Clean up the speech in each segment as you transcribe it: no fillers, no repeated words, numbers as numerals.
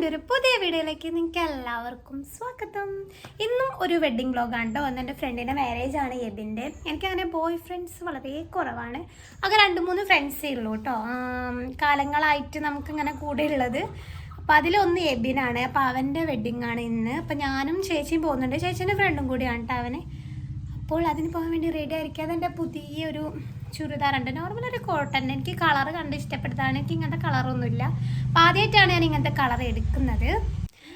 എൻ്റെ ഒരു പുതിയ വീഡിയോയിലേക്ക് നിങ്ങൾക്ക് എല്ലാവർക്കും സ്വാഗതം. ഇന്നും ഒരു വെഡ്ഡിങ് വ്ളോഗാണ് കേട്ടോ. എൻ്റെ ഫ്രണ്ടിൻ്റെ മാരേജ് ആണ് എബിൻ്റെ. എനിക്കങ്ങനെ ബോയ് ഫ്രണ്ട്സ് വളരെ കുറവാണ്. അങ്ങനെ 2-3 ഫ്രണ്ട്സേ ഉള്ളൂ കേട്ടോ. കാലങ്ങളായിട്ട് നമുക്കിങ്ങനെ കൂടെ ഉള്ളത്. അപ്പോൾ അതിലൊന്ന് എബിനാണ്. അപ്പോൾ അവൻ്റെ വെഡ്ഡിങ് ആണ് ഇന്ന്. അപ്പോൾ ഞാനും ചേച്ചിയും പോകുന്നുണ്ട്. ചേച്ചീൻ്റെ ഫ്രണ്ടും കൂടിയാണ് കേട്ടോ അവന്. അപ്പോൾ അതിന് പോകാൻ വേണ്ടി റെഡി ആയിരിക്കും. അതെൻ്റെ പുതിയൊരു ചുരിദാറുണ്ട്, നോർമൽ ഒരു കോട്ടൺ. എനിക്ക് കളർ കണ്ട് ഇഷ്ടപ്പെടുന്നതാണ്. എനിക്ക് ഇങ്ങനത്തെ കളറൊന്നുമില്ല. അപ്പോൾ ആദ്യമായിട്ടാണ് ഞാൻ ഇങ്ങനത്തെ കളർ എടുക്കുന്നത്.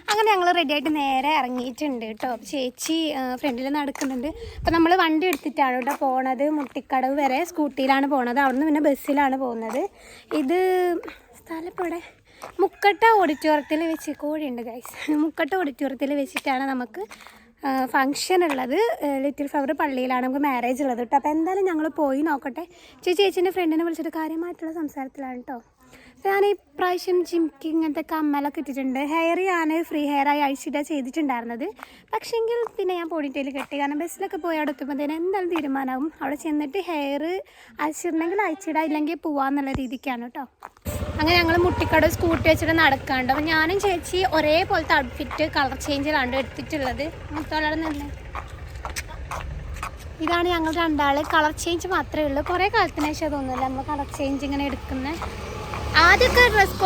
അങ്ങനെ ഞങ്ങൾ റെഡിയായിട്ട് നേരെ ഇറങ്ങിയിട്ടുണ്ട് കേട്ടോ. ചേച്ചി ഫ്രണ്ടിൽ നടക്കുന്നുണ്ട്. അപ്പോൾ നമ്മൾ വണ്ടി എടുത്തിട്ടാണ് കേട്ടോ പോണത്. മുട്ടിക്കടവ് വരെ സ്കൂട്ടിയിലാണ് പോണത്. അവിടുന്ന് പിന്നെ ബസ്സിലാണ് പോകുന്നത്. ഇത് സ്ഥലം ഇപ്പോൾ ഇവിടെ മുക്കട്ട ഓഡിറ്റോറിയത്തിൽ വെച്ച് കോഴിയുണ്ട് ഗൈസ്. മുക്കട്ട ഓഡിറ്റോറിയത്തിൽ വെച്ചിട്ടാണ് നമുക്ക് ഫങ്ഷൻ ഉള്ളത്. ലിറ്റിൽ ഫ്ലവർ പള്ളിയിലാണ് നമുക്ക് മാരേജ് ഉള്ളത് കേട്ടോ. അപ്പോൾ എന്തായാലും ഞങ്ങൾ പോയി നോക്കട്ടെ. ചേച്ചീൻ്റെ ഫ്രണ്ടിനെ വിളിച്ചിട്ട് കാര്യമായിട്ടുള്ള സംസാരത്തിലാണ് കേട്ടോ. ഞാൻ ഈ പ്രാവശ്യം ജിംക്ക് ഇങ്ങനത്തെ കമ്മലൊക്കെ ഇട്ടിട്ടുണ്ട്. ഹെയർ ഞാൻ ഫ്രീ ഹെയറായി അഴിച്ചിട്ടാണ് ചെയ്തിട്ടുണ്ടായിരുന്നത്. പക്ഷേങ്കിൽ പിന്നെ ഞാൻ പോണിറ്റയിൽ കെട്ടി. കാരണം ബസ്സിലൊക്കെ പോയി അവിടെ എത്തുമ്പോഴത്തേനും എന്തായാലും തീരുമാനമാകും. അവിടെ ചെന്നിട്ട് ഹെയർ അഴിച്ചിടണമെങ്കിൽ അഴിച്ചിടാം, ഇല്ലെങ്കിൽ പോവാന്നുള്ള രീതിക്കാണ് കേട്ടോ. അങ്ങനെ ഞങ്ങൾ മുട്ടിക്കട സ്കൂട്ടി വെച്ചിട്ട് നടക്കാണ്ട്. അപ്പോൾ ഞാനും ചേച്ചി ഒരേപോലത്തെ ഔട്ട്ഫിറ്റ് കളർ ചേഞ്ചിലാണ് എടുത്തിട്ടുള്ളത്. മൊത്തം നിന്ന് ഇതാണ് ഞങ്ങൾ രണ്ടാൾ. കളർ ചേഞ്ച് മാത്രമേ ഉള്ളൂ. കുറേ കാലത്തിന് ശേഷം തോന്നുന്നില്ല നമ്മൾ കളർ ചേഞ്ച് ഇങ്ങനെ എടുക്കുന്നത്. ആദ്യമൊക്കെ ഡ്രസ്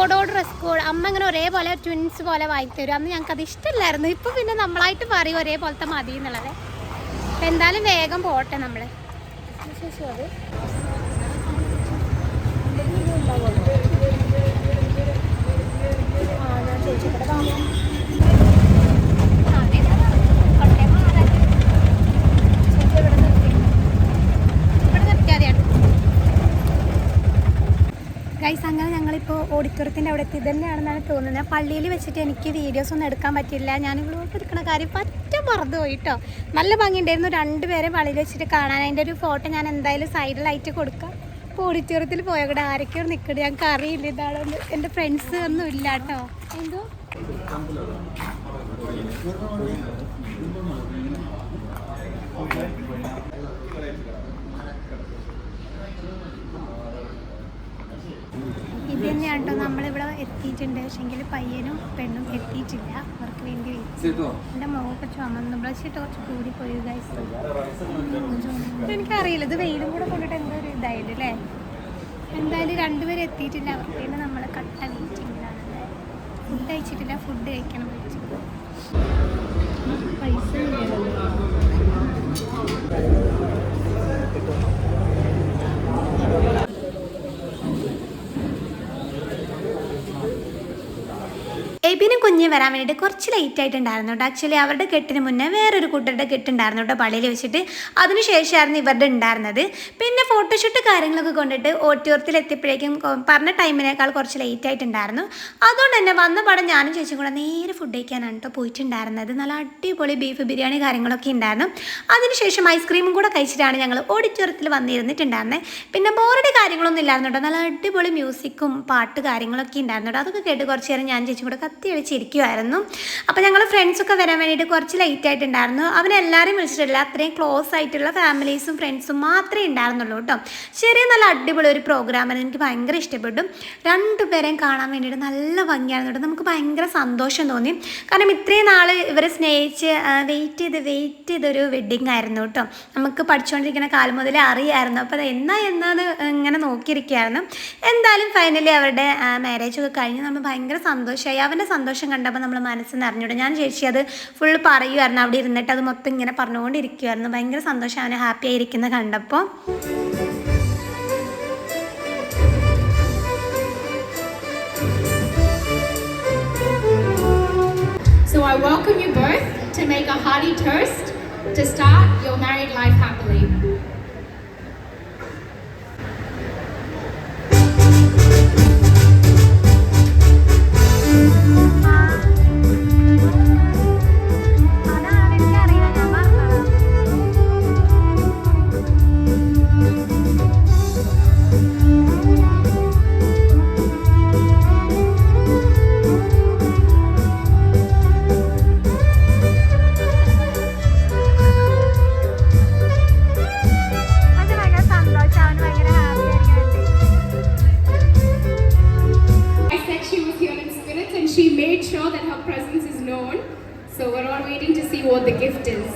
കോഡ് അമ്മ ഇങ്ങനെ ഒരേപോലെ ട്വിൻസ് പോലെ വാങ്ങിത്തരും. അന്ന് ഞങ്ങൾക്ക് അത് ഇഷ്ടമില്ലായിരുന്നു. ഇപ്പോൾ പിന്നെ നമ്മളായിട്ട് പറയും ഒരേപോലത്തെ മതി എന്നുള്ളത്. അപ്പം എന്തായാലും വേഗം പോട്ടെ നമ്മൾ. അത് ഗൈസ്, അങ്ങനെ ഞങ്ങളിപ്പോൾ ഓഡിറ്റോറിയത്തിൻ്റെ അവിടെ എത്തി. ഇതന്നെയാണെന്നാണ് തോന്നുന്നത്. പള്ളിയിൽ വെച്ചിട്ട് എനിക്ക് വീഡിയോസ് ഒന്നും എടുക്കാൻ പറ്റില്ല. ഞാൻ വ്ളോഗ് എടുക്കുന്ന കാര്യം മറന്നുപോയി കേട്ടോ. നല്ല ഭംഗിയുണ്ടായിരുന്നു. 2 പേരെ പള്ളിയിൽ വെച്ചിട്ട് കാണാൻ. അതിൻ്റെ ഒരു ഫോട്ടോ ഞാൻ എന്തായാലും സൈഡിലായിട്ട് കൊടുക്കാം. ഇപ്പോൾ ഓഡിറ്റോറിയത്തിൽ പോയ കൂടെ ആരൊക്കെയോ നിൽക്കട്ടെ, ഞങ്ങൾക്ക് അറിയില്ല ഇതാണോന്ന്. എൻ്റെ ഫ്രണ്ട്സ് ഒന്നും ഇല്ല കേട്ടോ. എന്തോ ഇത് തന്നെയാണ് കേട്ടോ. നമ്മളിവിടെ എത്തിയിട്ടുണ്ട്. പക്ഷെങ്കിൽ പയ്യനും പെണ്ണും എത്തിയിട്ടില്ല. അവർക്ക് വേണ്ടി എൻ്റെ മുഖമൊക്കെ ചുമന്ന് ബ്രഷ് ഇട്ട് കുറച്ച് കൂടിപ്പോയി ഗൈസ്. എനിക്കറിയില്ല, ഇത് വെയിലും കൂടെ കൊണ്ടിട്ട് എന്തോ ഒരു ഇതായിട്ട് അല്ലേ. എന്തായാലും 2 പേര് എത്തിയിട്ടില്ല. അവർക്ക് വേണ്ടി നമ്മൾ കട്ട വെയിറ്റിങ്ങിലാണ്. ഫുഡ് കഴിച്ചിട്ടില്ല. ഫുഡ് കഴിക്കണം. പൈസ എബിനും കുഞ്ഞ് വരാൻ വേണ്ടിയിട്ട് കുറച്ച് ലേറ്റ് ആയിട്ടുണ്ടായിരുന്നു കേട്ടോ. ആക്ച്വലി അവരുടെ കെട്ടിന് മുന്നേ വേറൊരു കൂട്ടരുടെ കെട്ടുണ്ടായിരുന്നു കേട്ടോ പള്ളിയിൽ വെച്ചിട്ട്. അതിനുശേഷമായിരുന്നു ഇവരുടെ ഉണ്ടായിരുന്നത്. പിന്നെ ഫോട്ടോഷൂട്ട് കാര്യങ്ങളൊക്കെ കൊണ്ടിട്ട് ഓഡിറ്റോറിയത്തിൽ എത്തിയപ്പോഴേക്കും പറഞ്ഞ ടൈമിനേക്കാൾ കുറച്ച് ലേറ്റ് ആയിട്ടുണ്ടായിരുന്നു. അതുകൊണ്ട് തന്നെ വന്ന പാടെ ഞാനും ചേച്ചിയും കൂടെ നേരെ ഫുഡ് കഴിക്കാനാണ് കേട്ടോ പോയിട്ടുണ്ടായിരുന്നത്. നല്ല അടിപൊളി ബീഫ് ബിരിയാണി കാര്യങ്ങളൊക്കെ ഉണ്ടായിരുന്നു. അതിനുശേഷം ഐസ്ക്രീമും കൂടെ കഴിച്ചിട്ടാണ് ഞങ്ങൾ ഓഡിറ്റോറിയത്തിൽ വന്നിരുന്നിട്ടുണ്ടായിരുന്നത്. പിന്നെ ബോറുടെ കാര്യങ്ങളൊന്നും ഇല്ലായിരുന്നു കേട്ടോ. നല്ല അടിപൊളി മ്യൂസിക്കും പാട്ട് കാര്യങ്ങളൊക്കെ ഉണ്ടായിരുന്നു കേട്ടോ. അതൊക്കെ കേട്ട് കുറച്ച് നേരം ഞാൻ ചേച്ചി കൂടെ കത്തി വെച്ചിരിക്കുമായിരുന്നു. അപ്പോൾ ഞങ്ങൾ ഫ്രണ്ട്സൊക്കെ വരാൻ വേണ്ടിയിട്ട് കുറച്ച് ലേറ്റ് ആയിട്ടുണ്ടായിരുന്നു. അവനെല്ലാവരെയും വിളിച്ചിട്ടില്ല. അത്രയും ക്ലോസ് ആയിട്ടുള്ള ഫാമിലീസും ഫ്രണ്ട്സും മാത്രമേ ഉണ്ടായിരുന്നുള്ളൂ കേട്ടോ. ചെറിയ നല്ല അടിപൊളി ഒരു പ്രോഗ്രാമാണ്. എനിക്ക് ഭയങ്കര ഇഷ്ടപ്പെട്ടു. 2 പേരെയും കാണാൻ വേണ്ടിയിട്ട് നല്ല ഭംഗിയായിരുന്നു കേട്ടോ. നമുക്ക് ഭയങ്കര സന്തോഷം തോന്നി. കാരണം ഇത്രയും നാൾ ഇവരെ സ്നേഹിച്ച് വെയിറ്റ് ചെയ്തൊരു വെഡ്ഡിങ് ആയിരുന്നു കേട്ടോ. നമുക്ക് പഠിച്ചുകൊണ്ടിരിക്കുന്ന കാലം മുതലേ അറിയായിരുന്നു. അപ്പോൾ എന്നാന്ന് ഇങ്ങനെ നോക്കിയിരിക്കുകയായിരുന്നു. എന്തായാലും ഫൈനലി അവരുടെ മാരേജൊക്കെ കഴിഞ്ഞ് നമ്മൾ ഭയങ്കര സന്തോഷമായി. അവൻ്റെ സന്തോഷം കണ്ടപ്പോൾ നമ്മൾ മനസ്സ് നിറഞ്ഞിടും. ഞാൻ ചേച്ചി അത് ഫുൾ പറയുമായിരുന്നു. അവിടെ ഇരുന്നിട്ട് അത് മൊത്തം ഇങ്ങനെ പറഞ്ഞുകൊണ്ടിരിക്കുമായിരുന്നു. ഭയങ്കര സന്തോഷം അവനെ ഹാപ്പി ആയിരിക്കുന്നത് കണ്ടപ്പോൾ. So I welcome you both to make a hearty toast to start your married life happily. she made sure that her presence is known. So we're all waiting to see what the gift is.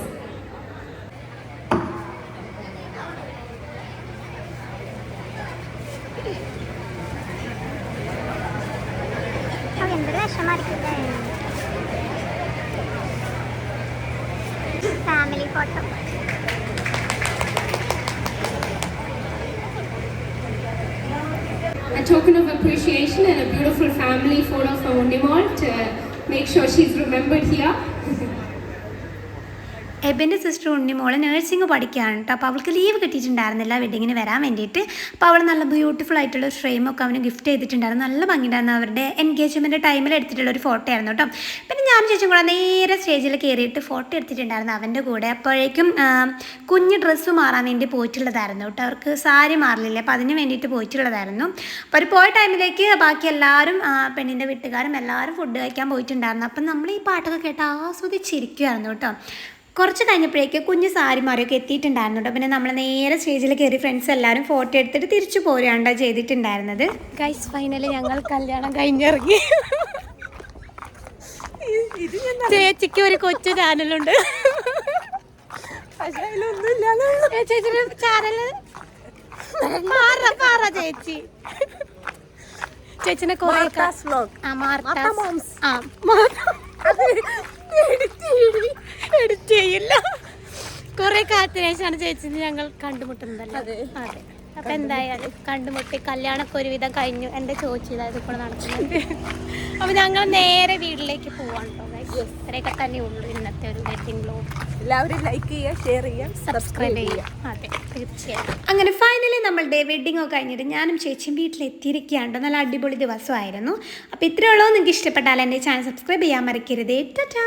Family photo. A token of appreciation and a beautiful family photo from Unimol to make sure she's remembered here. എബിൻ്റെ sister Unnimol nursing പഠിക്കുകയാണ് കേട്ടോ. അപ്പോൾ അവൾക്ക് leave കിട്ടിയിട്ടുണ്ടായിരുന്നില്ല വെഡിങ്ങിന് വരാൻ വേണ്ടിയിട്ട്. അപ്പോൾ അവൾ നല്ല ബ്യൂട്ടിഫുൾ ആയിട്ടുള്ള ഒരു ഫ്രെയിമൊക്കെ അവന് ഗിഫ്റ്റ് ചെയ്തിട്ടുണ്ടായിരുന്നു. നല്ല ഭംഗിയുണ്ടായിരുന്നു. അവരുടെ എൻഗേജ്മെൻറ്റ് ടൈമിൽ എടുത്തിട്ടുള്ള ഒരു ഫോട്ടോ ആയിരുന്നു കേട്ടോ. പിന്നെ ഞാൻ ചേച്ചി കൂടെ നേരെ സ്റ്റേജിൽ കയറിയിട്ട് ഫോട്ടോ എടുത്തിട്ടുണ്ടായിരുന്നു അവൻ്റെ കൂടെ. അപ്പോഴേക്കും കുഞ്ഞ് ഡ്രസ്സ് മാറാൻ വേണ്ടി പോയിട്ടുള്ളതായിരുന്നു കേട്ടോ. അവർക്ക് സാരി മാറില്ല, അപ്പോൾ അതിന് വേണ്ടിയിട്ട് പോയിട്ടുള്ളതായിരുന്നു. അപ്പോൾ അവർ പോയ ടൈമിലേക്ക് ബാക്കി എല്ലാവരും പെണ്ണിൻ്റെ വീട്ടുകാരും എല്ലാവരും ഫുഡ് കഴിക്കാൻ പോയിട്ടുണ്ടായിരുന്നു. അപ്പം നമ്മൾ ഈ പാട്ടൊക്കെ കേട്ട് ആസ്വദിച്ചിരിക്കുമായിരുന്നു കേട്ടോ. കുറച്ച് കഴിഞ്ഞപ്പോഴേക്ക് കുഞ്ഞ് സാരിമാരൊക്കെ എത്തിയിട്ടുണ്ടായിരുന്നു കേട്ടോ. പിന്നെ നമ്മൾ നേരെ സ്റ്റേജിൽ കയറി ഫ്രണ്ട്സ് എല്ലാവരും ഫോട്ടോ എടുത്തിട്ട് തിരിച്ചു പോരുകയാണ്ടോ ചെയ്തിട്ടുണ്ടായിരുന്നത്. ഗൈസ് ഫൈനലി ഞങ്ങൾ കല്യാണം കഴിഞ്ഞിറങ്ങി. ചേച്ചിക്ക് ഒരു കൊച്ചു ചാനലുണ്ട്. ചേച്ചിയുടെ ചാനല് ചേച്ചി ചേച്ചിനെ കുറെ എഡിറ്റ് ചെയ്യില്ല. കുറെ കാലത്തിന് ശേഷമാണ് ചേച്ചിനെ ഞങ്ങൾ കണ്ടുമുട്ടുന്നതല്ലേ. അതെ. അപ്പൊ എന്തായാലും കണ്ടുമുട്ടി കല്യാണമൊക്കെ ഒരുവിധം കഴിഞ്ഞു. എൻ്റെ ചോദിച്ചതായത് കൂടെ നടക്കുന്നുണ്ട്. അപ്പൊ ഞങ്ങൾ നേരെ വീട്ടിലേക്ക് പോവാണ് കേട്ടോ. ഇത്രയൊക്കെ തന്നെ ഉള്ളൂ ഇന്നത്തെ ഒരു വെഡിങ് വ്ലോഗ്. എല്ലാവരും ലൈക്ക് ചെയ്യുക, ഷെയർ ചെയ്യുക, സബ്സ്ക്രൈബ് ചെയ്യുക. അതെ, തീർച്ചയായും. അങ്ങനെ ഫൈനലി നമ്മളുടെ വെഡിങ് ഒക്കെ കഴിഞ്ഞിട്ട് ഞാനും ചേച്ചിയും വീട്ടിലെത്തിയിരിക്കുകയാണ്. നല്ല അടിപൊളി ദിവസമായിരുന്നു. അപ്പോൾ ഇത്രയുള്ളൂ. നിങ്ങൾക്ക് ഇഷ്ടപ്പെട്ടാൽ എൻ്റെ ചാനൽ സബ്സ്ക്രൈബ് ചെയ്യാൻ മറക്കരുതേ. ടാറ്റാ.